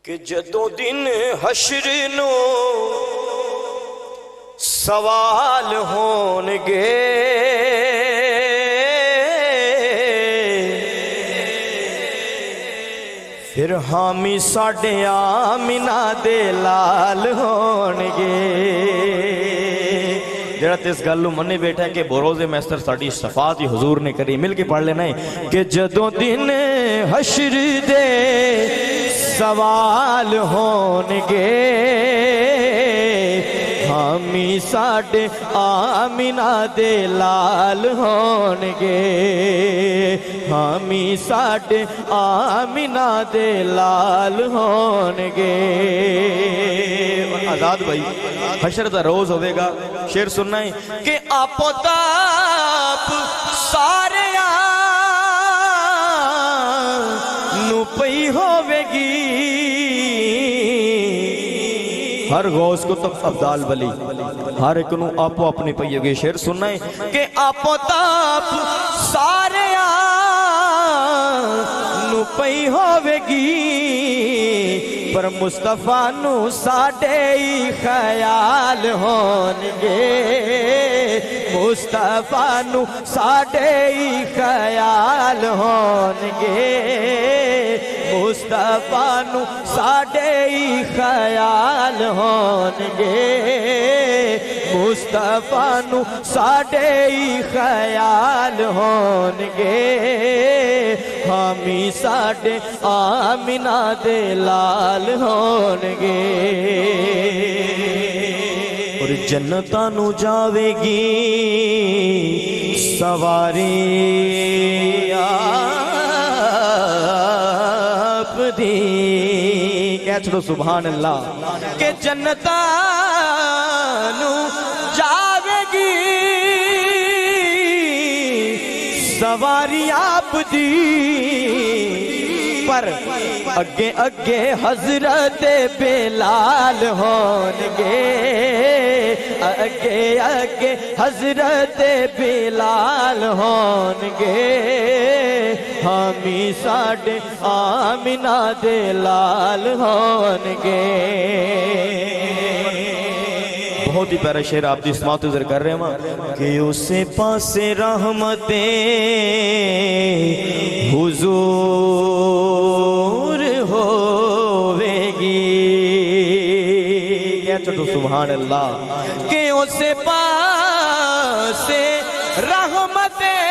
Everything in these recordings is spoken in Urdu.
کہ جدوں دن حشر نو سوال ہونگے پھر حامی ساڈے آمینہ دے لال ہونگے۔ جڑا تیس گلو مننے بیٹھا ہے کہ بروز میستر ساڑی شفاعت حضور نے کری، مل کے پڑھ لینا ہے کہ جدوں دن حشر دے سوال ہونگے حامی ساڑے آمینہ دے لال ہونگے، حامی ساڑے آمینہ دے لال ہونگے۔ آزاد بھائی حشر دا روز ہوئے گا، شعر سننا ہے کہ آپو تاپ سارے نو پئی ہوئے گی۔ ہر غوث کو تب افضال ولی ہر ایک نو آپو اپنی پئی ہوگی۔ شعر سننا ہے کہ آپو تاپ سارے نو پئی ہوئے گی، پر مصطفیٰ نو ساڑے ہی خیال ہونگے، مصطفیٰ نو ساڑے ہی خیال ہونگے، مصطفیٰ نو ساڑے ہی خیال ہونگے، مصطفیٰ نو ساڑے ہی خیال ہونگے، حامی ساڑے آمینہ دے لال ہونگے۔ اور جنتاں نو جاوے گی سواری آپ دی، کہہ چھڑو سبحان اللہ کہ جنتاں نو جاوے گی سواری آپ دی، پر اگے اگے حضرت بلال ہونگے، اگے اگے حضرت بلال ہونگے، حامی ساڑے آمینہ دے لال ہونگے۔ بہت ہی پیارا شعر آپ دی سماعت ذکر کر رہے ہیں کہ اسے پاسے رحمتیں حضور ہوئے گی، کیا چھوٹو سبحان اللہ کہ اسے پاسے رحمتیں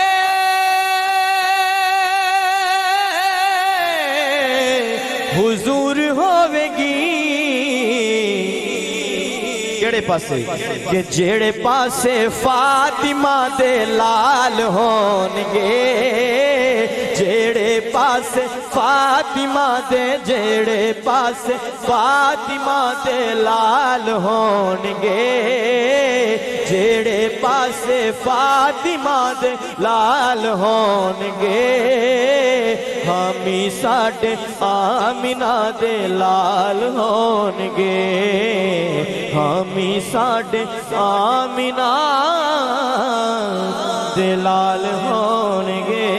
حضور ہوئے گی۔ جڑے پاسے کہ جڑے پاسے فاطمہ دے لال ہونگے، جڑے پاسے فاطمہ دے، جڑے پاسے فاطمہ دے لال ہونگے، جڑے پاسے فاطمہ دے لال ہونگے، حامی ساڑے آمینہ دے لال ہونگے، حامی ساڑے آمینہ دے لال ہونگے۔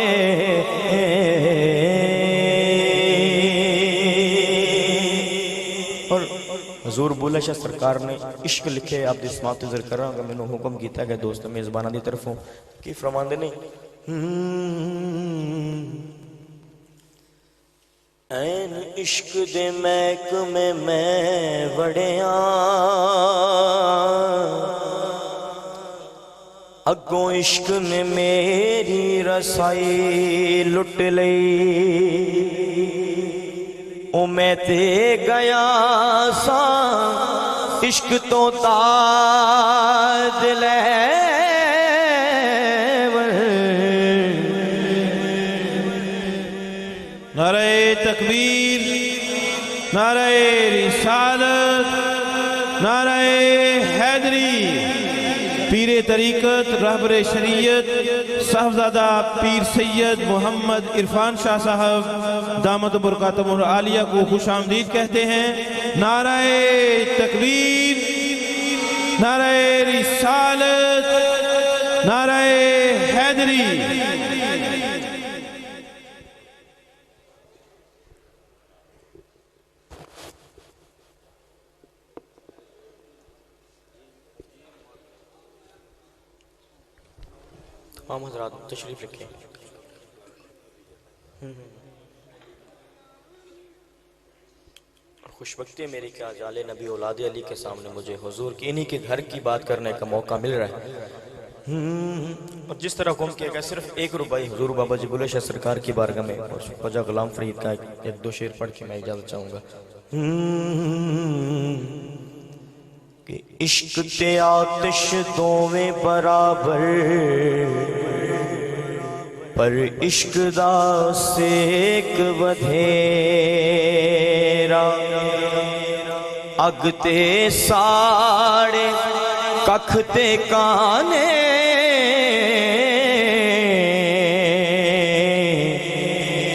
اور حضور بولے شاہ سرکار نے عشق لکھے، آپ دی سماعت ذکر کر رہا ہوں کہ میں نے حکم کیتا ہے کہ دوست میزبانہ دی طرفوں کی فرماندے نہیں این عشق دے محکمے میں وڑیاں، اگوں عشق نے میری رسائی لٹ لئی، او میں تے گیا سا عشق تو تاج لے، نعرہ تکبیر، نعرہ رسالت، نعرہ حیدری، پیر طریقت رہبر شریعت صاحبزادہ پیر سید محمد عرفان شاہ صاحب دامت برکاتہم العالیہ کو خوش آمدید کہتے ہیں۔ نعرہ تکبیر، نعرہ رسالت، نعرہ حیدری۔ تمام حضرات تشریف رکھیں. خوشبختی ہے میری کہ آج آل نبی اولاد علی کے سامنے مجھے حضور کی انہی کے گھر کی بات کرنے کا موقع مل رہا ہے. اور جس طرح قوم کیا گیا صرف ایک ربائی حضور بابا جی بلے شاہ سرکار کی بارگاہ میں خواجہ غلام فرید کا ایک دو شعر پڑھ کے میں اجازت چاہوں گا کہ عشق تے آتش دوویں برابر پر عشق دا سیک ودھیرا اگ تے ساڑے ککھ تے کانے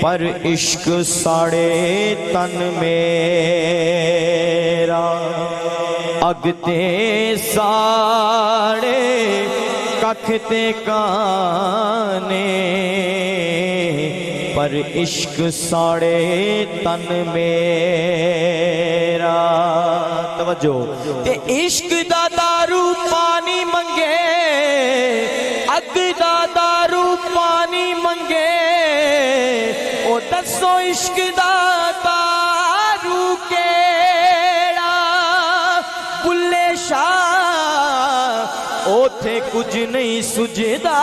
پر عشق ساڑے تن میرا اگ تے ساڑے ککھ تے کانے پر عشق ساڑے تن میرا. توجہ تے عشق دا دارو پانی منگے اگ دا دارو پانی منگے او دسو عشق دا دارو کیڑا بلے شاہ اوتھے کچھ نہیں سجدا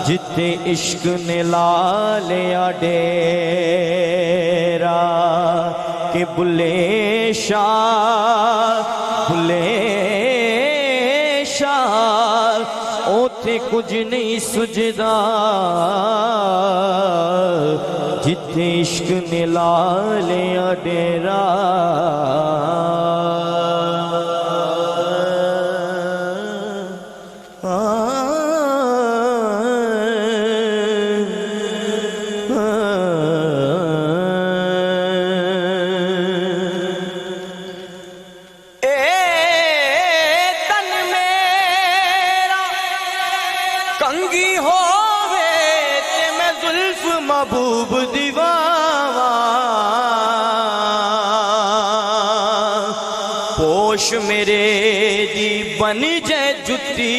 جتے عشق نے لا لیا ڈیرا کہ بلے شاہ اوتھے کچھ نہیں سجدا جتے عشق نے لا لیا ڈیرا. کنگی ہووے تے میں زلف محبوب دیواواں پوش میرے دی بن جائے جتی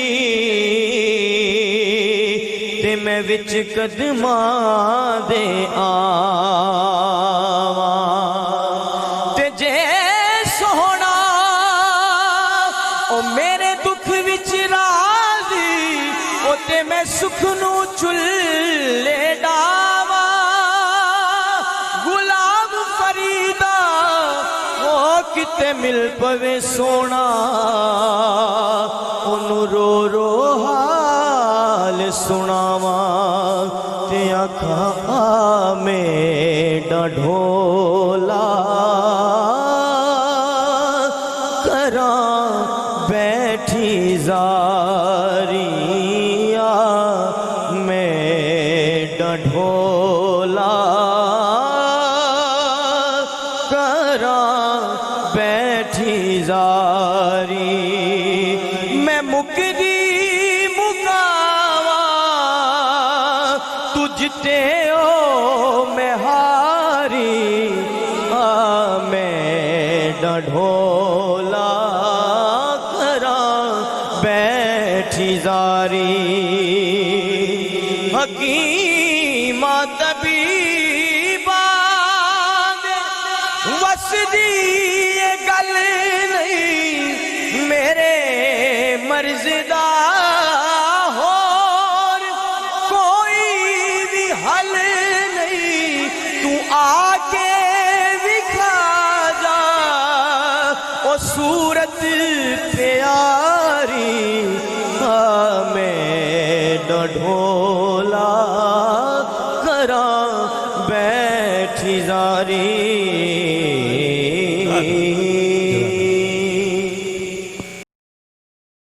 تے میں وچ قدماں دے آواں تے جے سوہنا او میرے دکھ وچ تے میں سکھنو چلے ڈاوا غلام فریدہ وہ کتے مل پوے سونا انہوں رو رو حال سناواں تے آکھاں میڈا ڈھولا کراں بیٹھی زاری ڈھولا کراں بیٹھی زاری میں مکدی مکاواں تجھ تے او میں ہاری میں ڈھولا کراں بیٹھی زاری حکیمہ طبیباں وسدی یہ گل نہیں میرے مرض دا ہور کوئی بھی حل نہیں تو آ کے دکھا جا او صورت پیاری میں ڈھولا کراں بیٹھی زاری